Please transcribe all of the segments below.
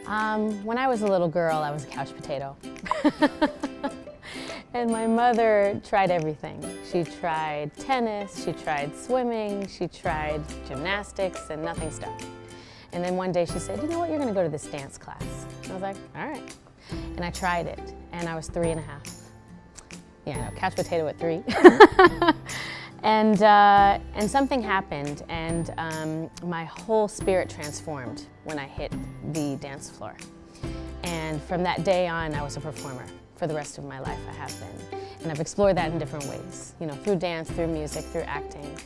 When I was a little girl, I was a couch potato. And my mother tried everything. She tried tennis, she tried swimming, she tried gymnastics, and nothing stuck. And then one day she said, you know what, you're gonna go to this dance class. And I was like, all right. And I tried it, and I was 3.5. Yeah, no, couch potato at 3. And something happened, and my whole spirit transformed when I hit the dance floor. And from that day on, I was a performer. For the rest of my life, I have been. And I've explored that in different ways, you know, through dance, through music, through acting.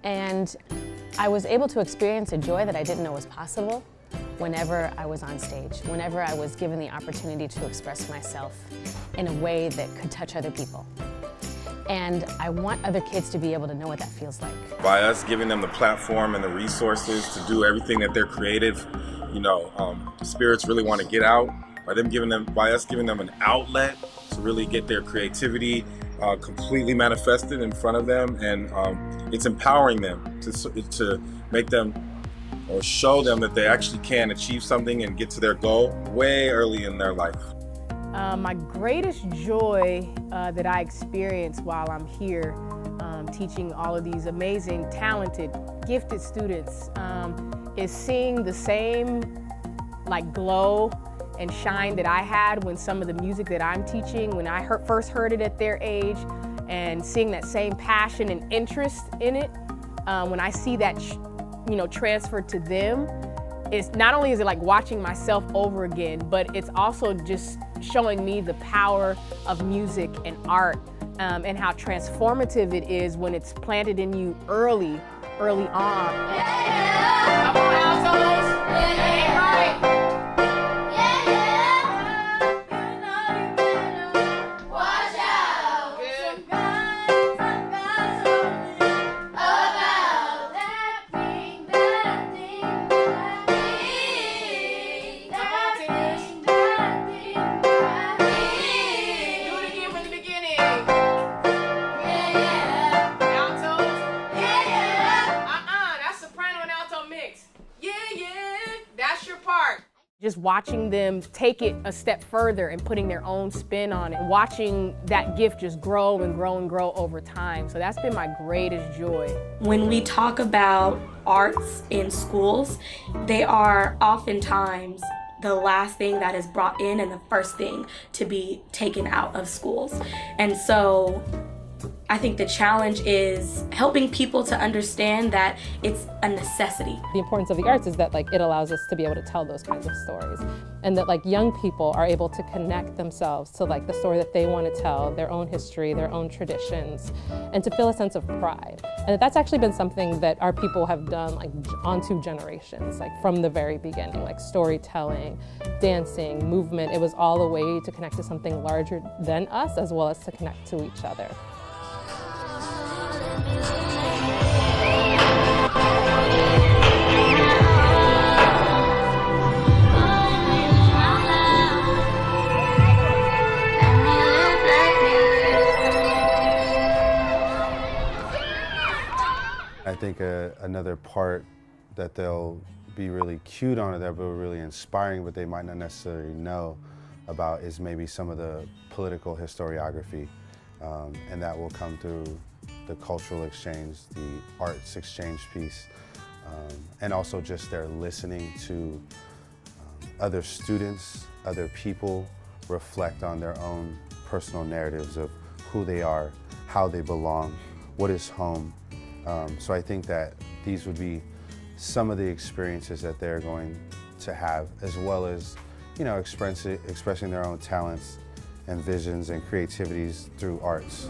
And I was able to experience a joy that I didn't know was possible whenever I was on stage, whenever I was given the opportunity to express myself in a way that could touch other people. And I want other kids to be able to know what that feels like. By us giving them the platform and the resources to do everything that they're creative, you know, spirits really want to get out. By us giving them an outlet to really get their creativity completely manifested in front of them, and it's empowering them to make them or show them that they actually can achieve something and get to their goal way early in their life. My greatest joy that I experience while I'm here teaching all of these amazing, talented, gifted students is seeing the same glow and shine that I had when some of the music that I'm teaching, when I first heard it at their age, and seeing that same passion and interest in it. When I see that transferred to them, it's not only is it like watching myself over again, but it's also just showing me the power of music and art, and how transformative it is when it's planted in you early on. Yeah! Come on, altos! Yeah, right! Just watching them take it a step further and putting their own spin on it, watching that gift just grow and grow and grow over time. So that's been my greatest joy. When we talk about arts in schools, they are oftentimes the last thing that is brought in and the first thing to be taken out of schools. And so I think the challenge is helping people to understand that it's a necessity. The importance of the arts is that it allows us to be able to tell those kinds of stories, and that young people are able to connect themselves to the story that they want to tell, their own history, their own traditions, and to feel a sense of pride. And that's actually been something that our people have done on 2 generations, from the very beginning, storytelling, dancing, movement. It was all a way to connect to something larger than us, as well as to connect to each other. I think another part that they'll be really cute on, or that will be really inspiring, but they might not necessarily know about, is maybe some of the political historiography, and that will come through the cultural exchange, the arts exchange piece, and also just their listening to other students, other people reflect on their own personal narratives of who they are, how they belong, what is home. So I think that these would be some of the experiences that they're going to have, as well as, expressing their own talents and visions and creativities through arts.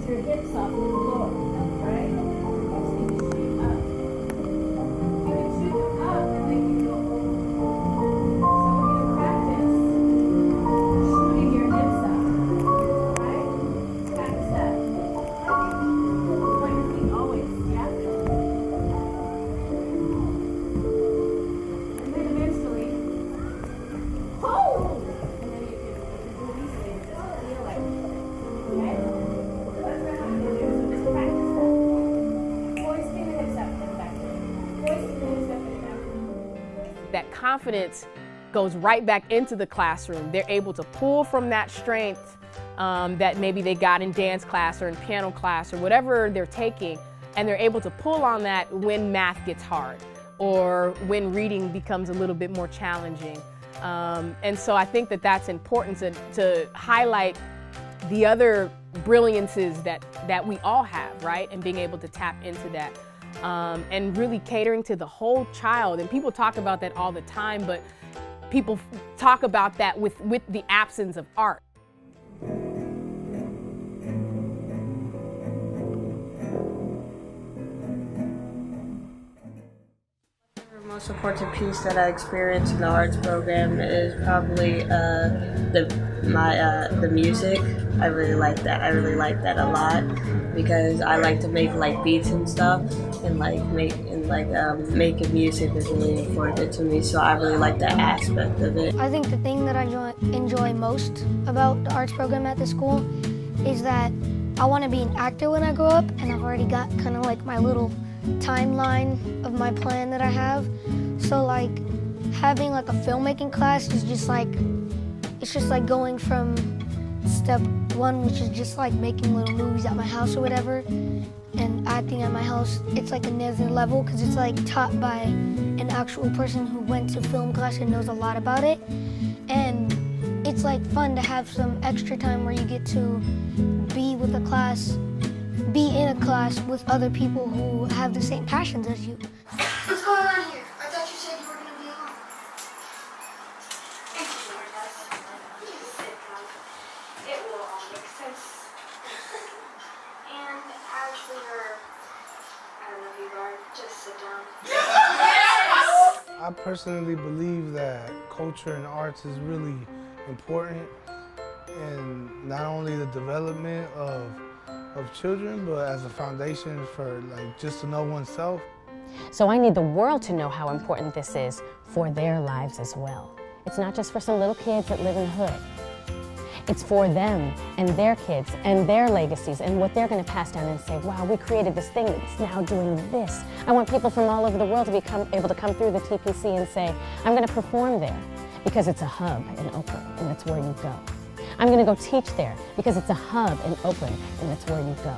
Your hips up and lower. confidence goes right back into the classroom. They're able to pull from that strength that maybe they got in dance class or in piano class or whatever they're taking, and they're able to pull on that when math gets hard or when reading becomes a little bit more challenging. And so I think that that's important to highlight the other brilliances that we all have, right? And being able to tap into that. And really catering to the whole child. And people talk about that all the time, but people talk about that with the absence of art. The most important piece that I experienced in the arts program is probably the music. I really like that. I really like that a lot because I like to make like beats and stuff, and making music is really important to me. So I really like that aspect of it. I think the thing that I enjoy most about the arts program at the school is that I want to be an actor when I grow up, and I've already got kind of like my little timeline of my plan that I have. So like having like a filmmaking class is just like, it's just like going from step one, which is just like making little movies at my house or whatever, and acting at my house. It's like another level because it's like taught by an actual person who went to film class and knows a lot about it. And it's like fun to have some extra time where you get to be in a class with other people who have the same passions as you. What's going on here? I thought you said you were going to be alone. It will all make sense. And as we are, I don't know who you are, just sit down. I personally believe that culture and arts is really important in not only the development of children, but as a foundation for like just to know oneself. So I need the world to know how important this is for their lives as well. It's not just for some little kids that live in the hood. It's for them and their kids and their legacies and what they're going to pass down and say, wow, we created this thing that's now doing this. I want people from all over the world to be able to come through the TPC and say, I'm going to perform there because it's a hub in Oakland and that's where you go. I'm going to go teach there because it's a hub in Oakland and that's where you go.